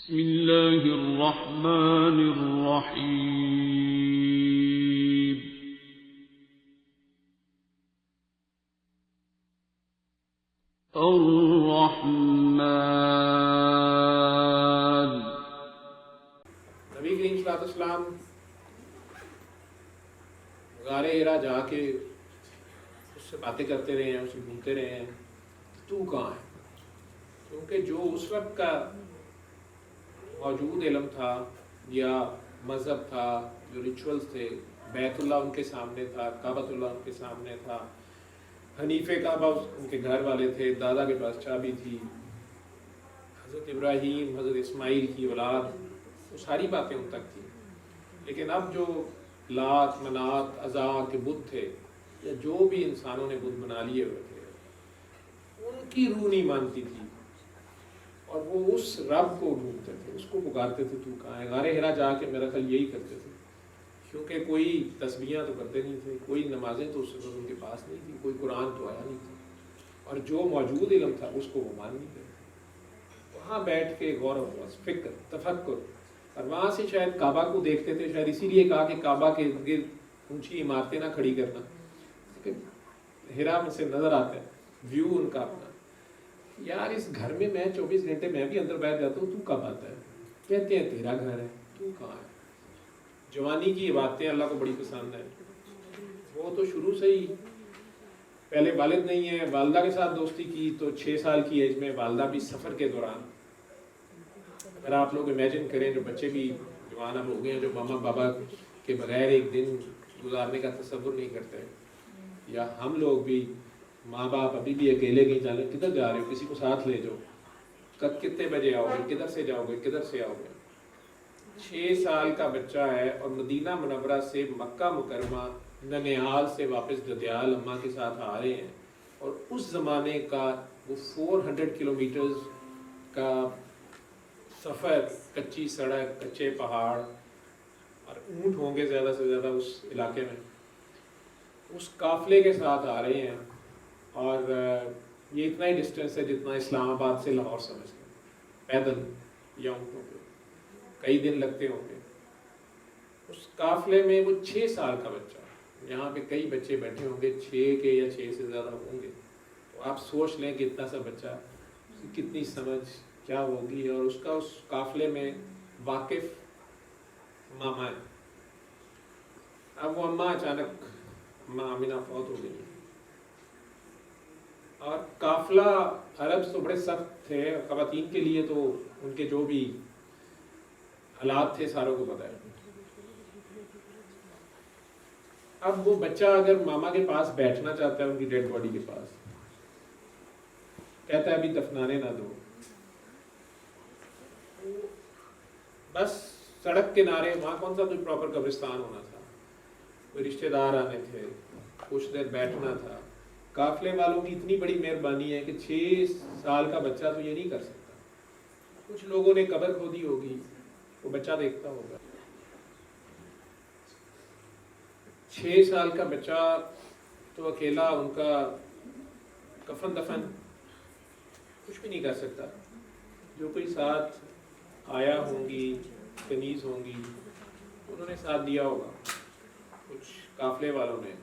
بسم اللہ الرحمن الرحیم الرحمن۔ نبی کریم صلی اللہ علیہ وسلم غار ہرا جا کے اس سے باتیں کرتے رہے ہیں، اسے گھومتے رہے ہیں، تو کہاں ہے؟ کیونکہ جو اس وقت کا موجود علم تھا یا مذہب تھا، جو ریچولز تھے، بیت اللہ ان کے سامنے تھا، کعبۃ اللہ ان کے سامنے تھا، حنیف کعبہ ان کے گھر والے تھے، دادا کے پاس چابی تھی، حضرت ابراہیم حضرت اسماعیل کی اولاد، وہ ساری باتیں ان تک تھیں۔ لیکن اب جو لات منات عزا کے بت تھے یا جو بھی انسانوں نے بت بنا لیے ہوئے تھے، ان کی روح نہیں مانتی تھی، اور وہ اس رب کو ڈھونڈتے تھے، اس کو پکارتے تھے، تو کہاں ہے؟ غار ہرا جا کے میرا خیال یہی کرتے تھے، کیونکہ کوئی تسبیحاں تو کرتے نہیں تھے، کوئی نمازیں تو اس وقت ان کے پاس نہیں تھی، کوئی قرآن تو آیا نہیں تھا، اور جو موجود علم تھا اس کو وہ مان نہیں تھے۔ وہاں بیٹھ کے غور و خوض، فکر، تفکر، اور وہاں سے شاید کعبہ کو دیکھتے تھے، شاید اسی لیے کہا کہ کعبہ کے ارد گرد اونچی عمارتیں نہ کھڑی کرنا، ہرا میں سے نظر آتا ہے ویو ان کا اپنا، یار اس گھر میں 24 گھنٹے میں بھی اندر بیٹھ جاتا ہوں، تو کب آتا ہے؟ کہتے ہیں تیرا گھر ہے، تو کہاں ہے؟ جوانی کی باتیں اللہ کو بڑی پسند ہیں، وہ تو شروع سے ہی پہلے والد نہیں ہے، والدہ کے ساتھ دوستی کی تو 6 سال کی ایج میں والدہ بھی سفر کے دوران، اگر آپ لوگ امیجن کریں، جو بچے بھی جوان اب ہو گئے ہیں، جو ماما بابا کے بغیر ایک دن گزارنے کا تصور نہیں کرتے، یا ہم لوگ بھی ماں باپ ابھی بھی اکیلے کہیں جانے، کدھر جا رہے ہو؟ کسی کو ساتھ لے جاؤ، کتنے بجے آؤ گے، کدھر سے جاؤ گے، کدھر سے آؤ گے؟ 6 سال کا بچہ ہے اور مدینہ منورہ سے مکہ مکرمہ ننیال سے واپس ددیال اماں کے ساتھ آ رہے ہیں، اور اس زمانے کا وہ 400 کلومیٹرز کا سفر، کچی سڑک، کچے پہاڑ، اور اونٹ ہوں گے زیادہ سے زیادہ اس علاقے میں، اس قافلے کے ساتھ آ رہے ہیں، اور یہ اتنا ہی ڈسٹینس ہے جتنا اسلام آباد سے لاہور سمجھ لیں، پیدل یا اونٹوں پہ کئی دن لگتے ہوں گے۔ اس قافلے میں وہ 6 سال کا بچہ، یہاں پہ کئی بچے بیٹھے ہوں گے 6 کے یا 6 سے زیادہ ہوں گے، تو آپ سوچ لیں کہ اتنا سا بچہ کتنی سمجھ کیا ہوگی، اور اس کا اس قافلے میں واقف ماما ہے۔ اب وہ اماں اچانک اماں آمینہ فوت ہو گئی، اور قافلہ عرب تو بڑے سخت تھے، خواتین کے لیے تو ان کے جو بھی حالات تھے ساروں کو پتہ ہے۔ اب وہ بچہ اگر ماما کے پاس بیٹھنا چاہتا ہے، ان کی ڈیڈ باڈی کے پاس، کہتا ہے ابھی دفنانے نہ دو، بس سڑک کنارے، وہاں کون سا کوئی پراپر قبرستان ہونا تھا، کوئی رشتہ دار آنے تھے، کچھ دیر بیٹھنا تھا۔ قافلے والوں کی اتنی بڑی مہربانی ہے کہ 6 سال کا بچہ تو یہ نہیں کر سکتا، کچھ لوگوں نے قبر کھودی ہوگی، وہ بچہ دیکھتا ہوگا۔ 6 سال کا بچہ تو اکیلا ان کا کفن دفن کچھ بھی نہیں کر سکتا، جو کوئی ساتھ آیا ہوں گی، کنیز ہوں گی، انہوں نے ساتھ دیا ہوگا، کچھ قافلے والوں نے۔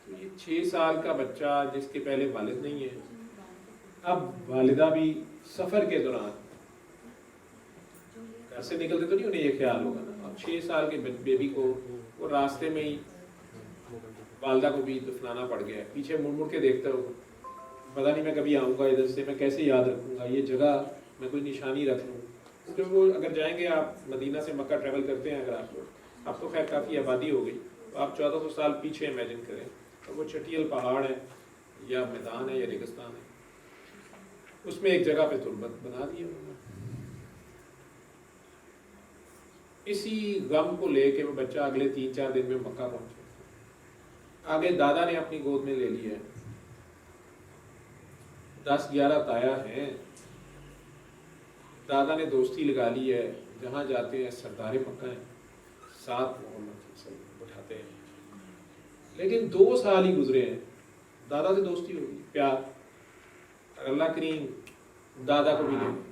تو یہ 6 سال کا بچہ جس کے پہلے والد نہیں ہے، اب والدہ بھی سفر کے دوران گھر سے نکلتے تو نہیں انہیں یہ خیال ہوگا نا، اور 6 سال کے بیبی کو وہ راستے میں ہی والدہ کو بھی دفنانا پڑ گیا ہے، پیچھے مڑ مڑ کے دیکھتا ہوگا، پتہ نہیں میں کبھی آؤں گا ادھر سے، میں کیسے یاد رکھوں گا یہ جگہ، میں کوئی نشانی رکھ لوں، کیونکہ وہ اگر جائیں گے، آپ مدینہ سے مکہ ٹریول کرتے ہیں اگر آپ لوگ، اب تو خیر کافی آبادی ہو گئی، تو آپ 1400 سال پیچھے امیجن کریں، تو وہ چٹیل پہاڑ ہے یا میدان ہے یا ریگستان ہے، اس میں ایک جگہ پہ تربت بنا دی انہوں نے۔ اسی غم کو لے کے وہ بچہ اگلے 3-4 دن میں مکہ پہنچے، آگے دادا نے اپنی گود میں لے لیا ہے، 10-11 تایا ہیں، دادا نے دوستی لگا لی ہے، جہاں جاتے ہیں سردار مکہ ہیں، ساتھ محمد صلی اللہ علیہ وسلم بٹھاتے ہیں، لیکن 2 سال ہی گزرے ہیں، دادا سے دوستی ہوگی، پیار، اور اللہ کریم دادا کو بھی لے گئے،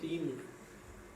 3